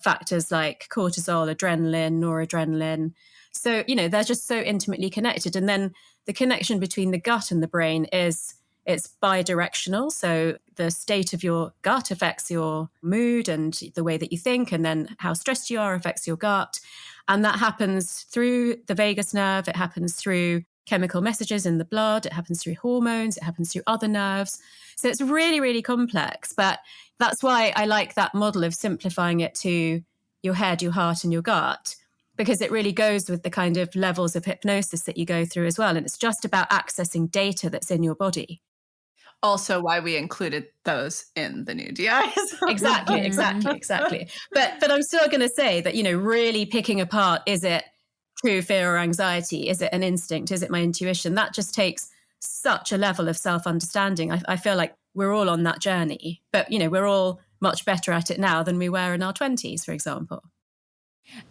factors like cortisol, adrenaline, noradrenaline. So, they're just so intimately connected. And then the connection between the gut and the brain it's bidirectional. So the state of your gut affects your mood and the way that you think, and then how stressed you are affects your gut. And that happens through the vagus nerve. It happens through chemical messages in the blood. It happens through hormones. It happens through other nerves. So it's really, really complex. But that's why I like that model of simplifying it to your head, your heart, and your gut, because it really goes with the kind of levels of hypnosis that you go through as well. And it's just about accessing data that's in your body. Also why we included those in the new DIs. Exactly. But I'm still going to say that, really picking apart, is it true fear or anxiety? Is it an instinct? Is it my intuition? That just takes such a level of self-understanding. I feel like we're all on that journey, but, we're all much better at it now than we were in our 20s, for example.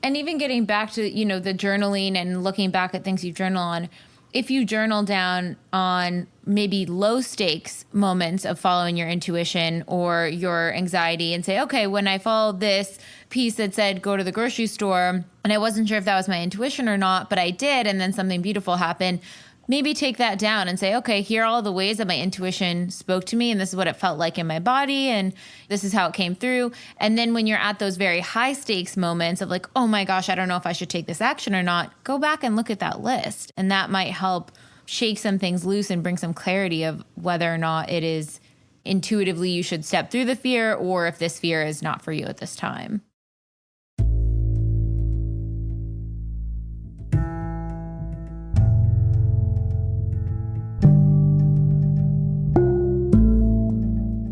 And even getting back to, the journaling and looking back at things you journal on, if you journal down on maybe low stakes moments of following your intuition or your anxiety and say, okay, when I followed this piece that said, go to the grocery store, and I wasn't sure if that was my intuition or not, but I did, and then something beautiful happened, maybe take that down and say, okay, here are all the ways that my intuition spoke to me, and this is what it felt like in my body, and this is how it came through. And then when you're at those very high stakes moments of like, oh my gosh, I don't know if I should take this action or not, go back and look at that list. And that might help shake some things loose and bring some clarity of whether or not it is intuitively you should step through the fear, or if this fear is not for you at this time.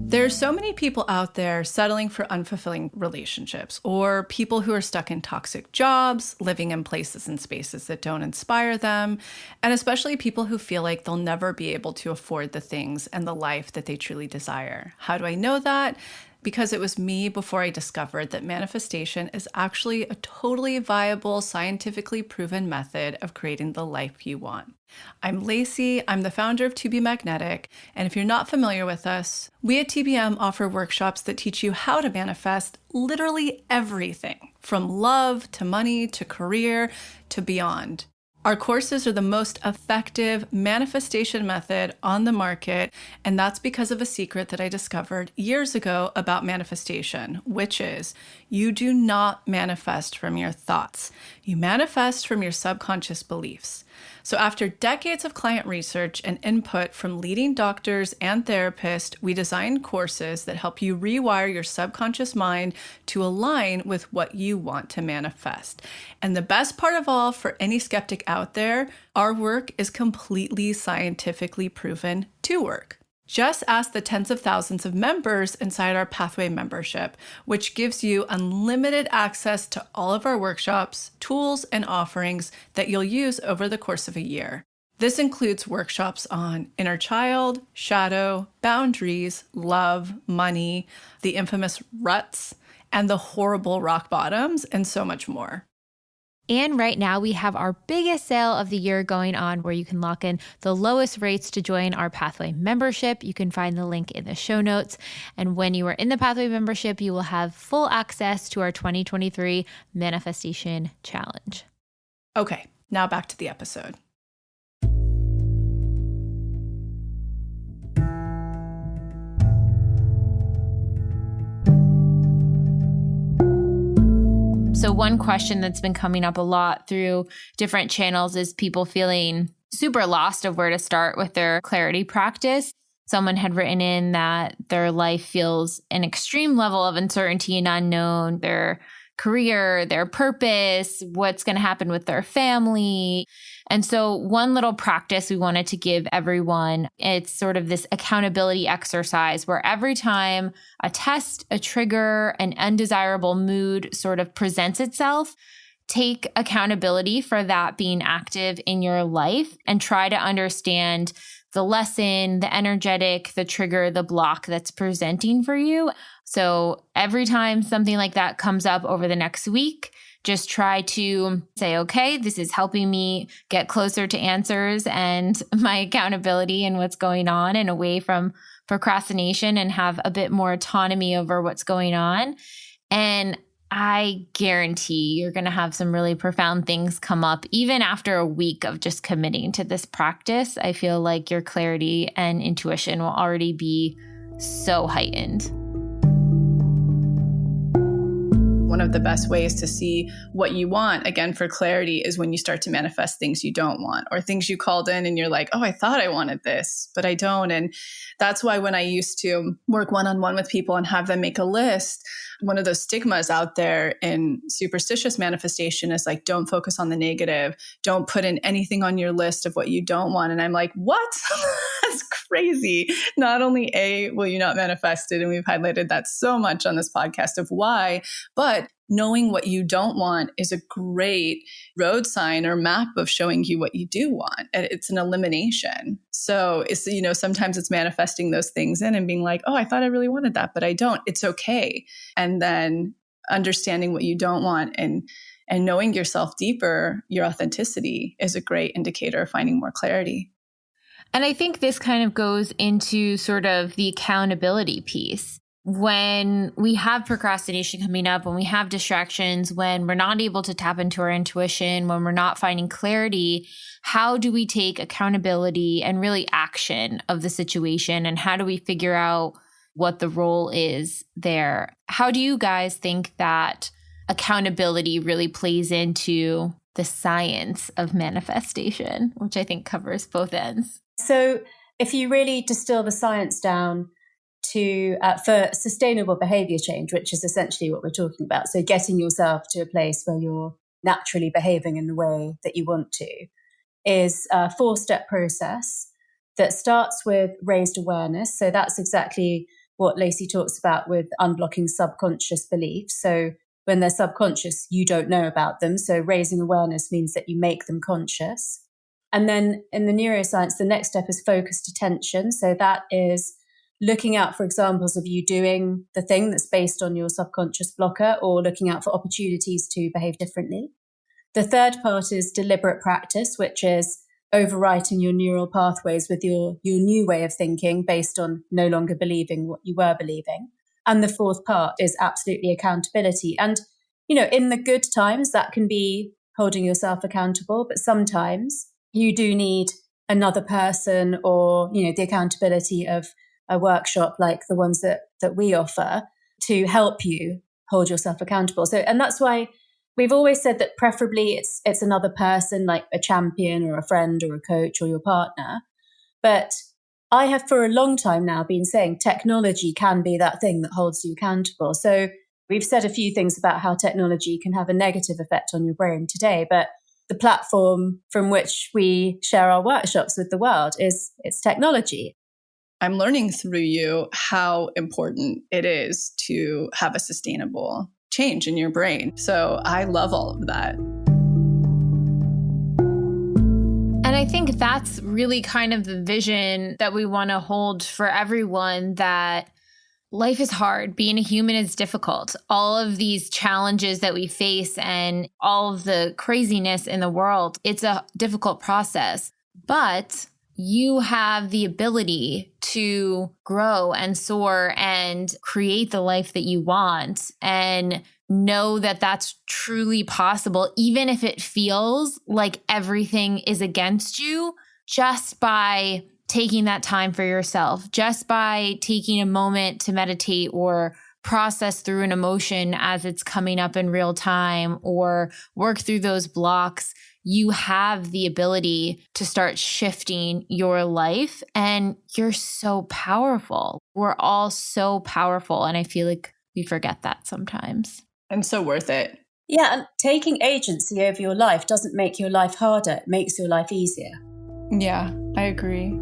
There are so many people out there settling for unfulfilling relationships, or people who are stuck in toxic jobs, living in places and spaces that don't inspire them, and especially people who feel like they'll never be able to afford the things and the life that they truly desire. How do I know that? Because it was me before I discovered that manifestation is actually a totally viable, scientifically proven method of creating the life you want. I'm Lacey, I'm the founder of To Be Magnetic, and if you're not familiar with us, we at TBM offer workshops that teach you how to manifest literally everything, from love to money to career to beyond. Our courses are the most effective manifestation method on the market, and that's because of a secret that I discovered years ago about manifestation, which is you do not manifest from your thoughts. You manifest from your subconscious beliefs. So after decades of client research and input from leading doctors and therapists, we designed courses that help you rewire your subconscious mind to align with what you want to manifest. And the best part of all, for any skeptic out there, our work is completely scientifically proven to work. Just ask the tens of thousands of members inside our Pathway membership, which gives you unlimited access to all of our workshops, tools, and offerings that you'll use over the course of a year. This includes workshops on inner child, shadow, boundaries, love, money, the infamous ruts, and the horrible rock bottoms, and so much more. And right now we have our biggest sale of the year going on where you can lock in the lowest rates to join our Pathway membership. You can find the link in the show notes. And when you are in the Pathway membership, you will have full access to our 2023 Manifestation Challenge. Okay, now back to the episode. So one question that's been coming up a lot through different channels is people feeling super lost of where to start with their clarity practice. Someone had written in that their life feels an extreme level of uncertainty and unknown, their career, their purpose, what's going to happen with their family. And so one little practice we wanted to give everyone, it's sort of this accountability exercise where every time a test, a trigger, an undesirable mood sort of presents itself, take accountability for that being active in your life and try to understand the lesson, the energetic, the trigger, the block that's presenting for you. So every time something like that comes up over the next week, just try to say, okay, this is helping me get closer to answers and my accountability and what's going on and away from procrastination and have a bit more autonomy over what's going on. And I guarantee you're going to have some really profound things come up even after a week of just committing to this practice. I feel like your clarity and intuition will already be so heightened. One of the best ways to see what you want, again, for clarity, is when you start to manifest things you don't want or things you called in and you're like, oh, I thought I wanted this, but I don't. And that's why when I used to work one-on-one with people and have them make a list, one of those stigmas out there in superstitious manifestation is like, don't focus on the negative. Don't put in anything on your list of what you don't want. And I'm like, what? That's crazy. Not only A, will you not manifest it? And we've highlighted that so much on this podcast of why, but knowing what you don't want is a great road sign or map of showing you what you do want. And it's an elimination. So it's, sometimes it's manifesting those things in and being like, oh, I thought I really wanted that, but I don't. It's okay. And then understanding what you don't want and knowing yourself deeper, your authenticity is a great indicator of finding more clarity. And I think this kind of goes into sort of the accountability piece. When we have procrastination coming up, when we have distractions, when we're not able to tap into our intuition, when we're not finding clarity, how do we take accountability and really action of the situation? And how do we figure out what the role is there? How do you guys think that accountability really plays into the science of manifestation, which I think covers both ends? So if you really distill the science down to for sustainable behavior change, which is essentially what we're talking about. So getting yourself to a place where you're naturally behaving in the way that you want to is a 4-step process that starts with raised awareness. So that's exactly what Lacey talks about with unblocking subconscious beliefs. So when they're subconscious, you don't know about them. So raising awareness means that you make them conscious. And then in the neuroscience, the next step is focused attention. So that is looking out for examples of you doing the thing that's based on your subconscious blocker or looking out for opportunities to behave differently. The third part is deliberate practice, which is overwriting your neural pathways with your new way of thinking based on no longer believing what you were believing. And the fourth part is absolutely accountability. And, in the good times, that can be holding yourself accountable, but sometimes you do need another person or, the accountability of a workshop like the ones that we offer to help you hold yourself accountable. So, and that's why we've always said that preferably it's another person, like a champion or a friend or a coach or your partner. But I have for a long time now been saying technology can be that thing that holds you accountable. So we've said a few things about how technology can have a negative effect on your brain today, but the platform from which we share our workshops with the world it's technology. I'm learning through you how important it is to have a sustainable change in your brain. So I love all of that. And I think that's really kind of the vision that we want to hold for everyone, that Life is hard. Being a human is difficult. All of these challenges that we face and all of the craziness in the world, it's a difficult process. But you have the ability to grow and soar and create the life that you want, and know that that's truly possible, even if it feels like everything is against you, just by taking that time for yourself, just by taking a moment to meditate or process through an emotion as it's coming up in real time or work through those blocks. You have the ability to start shifting your life, and you're so powerful. We're all so powerful. And I feel like we forget that sometimes. And so worth it. Yeah, and taking agency over your life doesn't make your life harder. It makes your life easier. Yeah, I agree.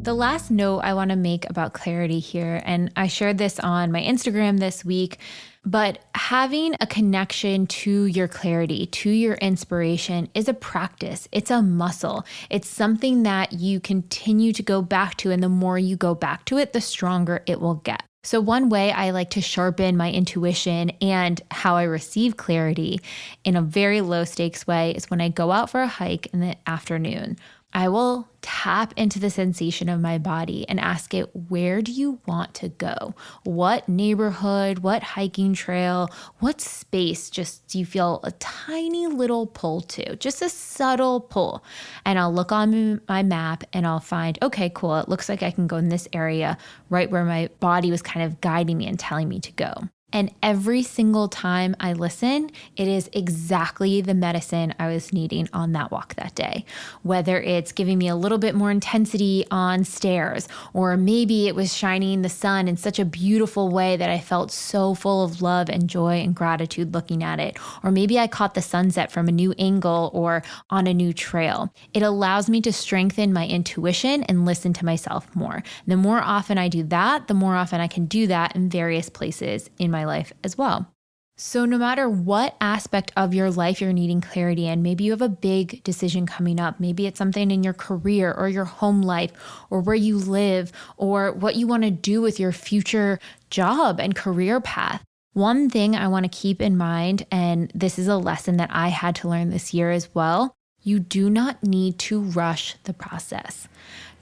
The last note I want to make about clarity here, and I shared this on my Instagram this week, but having a connection to your clarity, to your inspiration is a practice. It's a muscle. It's something that you continue to go back to, and the more you go back to it, the stronger it will get. So one way I like to sharpen my intuition and how I receive clarity in a very low stakes way is when I go out for a hike in the afternoon. I will tap into the sensation of my body and ask it, where do you want to go? What neighborhood, what hiking trail, what space just do you feel a tiny little pull to? Just a subtle pull. And I'll look on my map and I'll find, okay, cool. It looks like I can go in this area right where my body was kind of guiding me and telling me to go. And every single time I listen, it is exactly the medicine I was needing on that walk that day. Whether it's giving me a little bit more intensity on stairs, or maybe it was shining the sun in such a beautiful way that I felt so full of love and joy and gratitude looking at it. Or maybe I caught the sunset from a new angle or on a new trail. It allows me to strengthen my intuition and listen to myself more. The more often I do that, the more often I can do that in various places in my life as well. So no matter what aspect of your life you're needing clarity in, maybe you have a big decision coming up. Maybe it's something in your career or your home life or where you live or what you want to do with your future job and career path. One thing I want to keep in mind, and this is a lesson that I had to learn this year as well, you do not need to rush the process.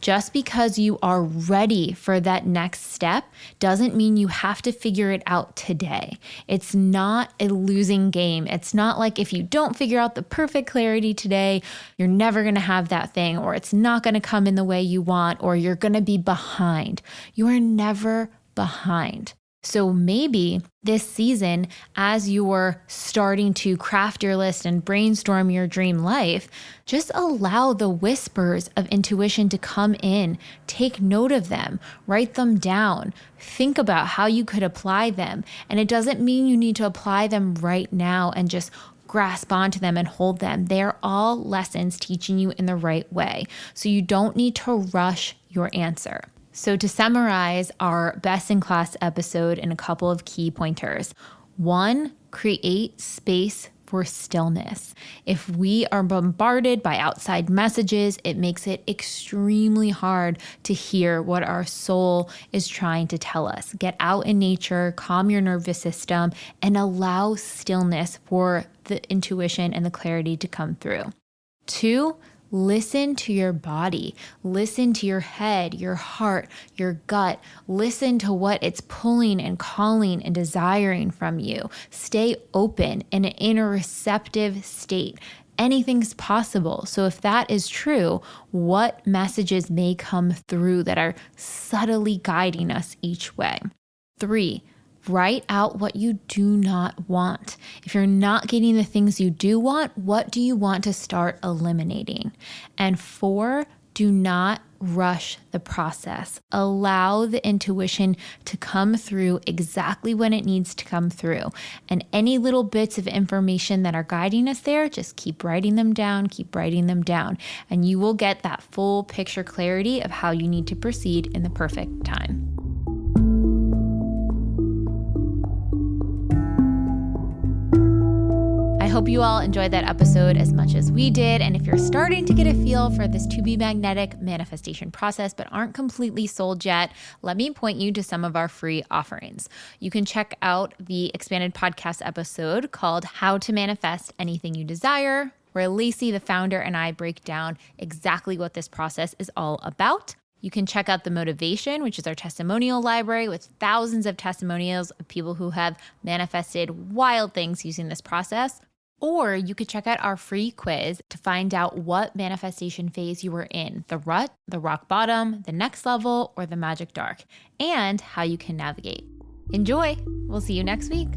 Just because you are ready for that next step doesn't mean you have to figure it out today. It's not a losing game. It's not like if you don't figure out the perfect clarity today, you're never going to have that thing, or it's not going to come in the way you want, or you're going to be behind. You are never behind. So maybe this season, as you're starting to craft your list and brainstorm your dream life, just allow the whispers of intuition to come in. Take note of them, write them down, think about how you could apply them. And it doesn't mean you need to apply them right now and just grasp onto them and hold them. They're all lessons teaching you in the right way. So you don't need to rush your answer. So to summarize our best in class episode in a couple of key pointers. 1, create space for stillness. If we are bombarded by outside messages, it makes it extremely hard to hear what our soul is trying to tell us. Get out in nature, calm your nervous system, and allow stillness for the intuition and the clarity to come through. 2, listen to your body. Listen to your head, your heart, your gut. Listen to what it's pulling and calling and desiring from you. Stay open and in a receptive state. Anything's possible. So if that is true, what messages may come through that are subtly guiding us each way? 3, write out what you do not want. If you're not getting the things you do want, what do you want to start eliminating? And 4, do not rush the process. Allow the intuition to come through exactly when it needs to come through. And any little bits of information that are guiding us there, just keep writing them down, and you will get that full picture clarity of how you need to proceed in the perfect time. I hope you all enjoyed that episode as much as we did. And if you're starting to get a feel for this to be magnetic manifestation process, but aren't completely sold yet, let me point you to some of our free offerings. You can check out the expanded podcast episode called How to Manifest Anything You Desire, where Lacey, the founder, and I break down exactly what this process is all about. You can check out the Motivation, which is our testimonial library with thousands of testimonials of people who have manifested wild things using this process. Or you could check out our free quiz to find out what manifestation phase you were in, the rut, the rock bottom, the next level, or the magic dark, and how you can navigate. Enjoy! We'll see you next week.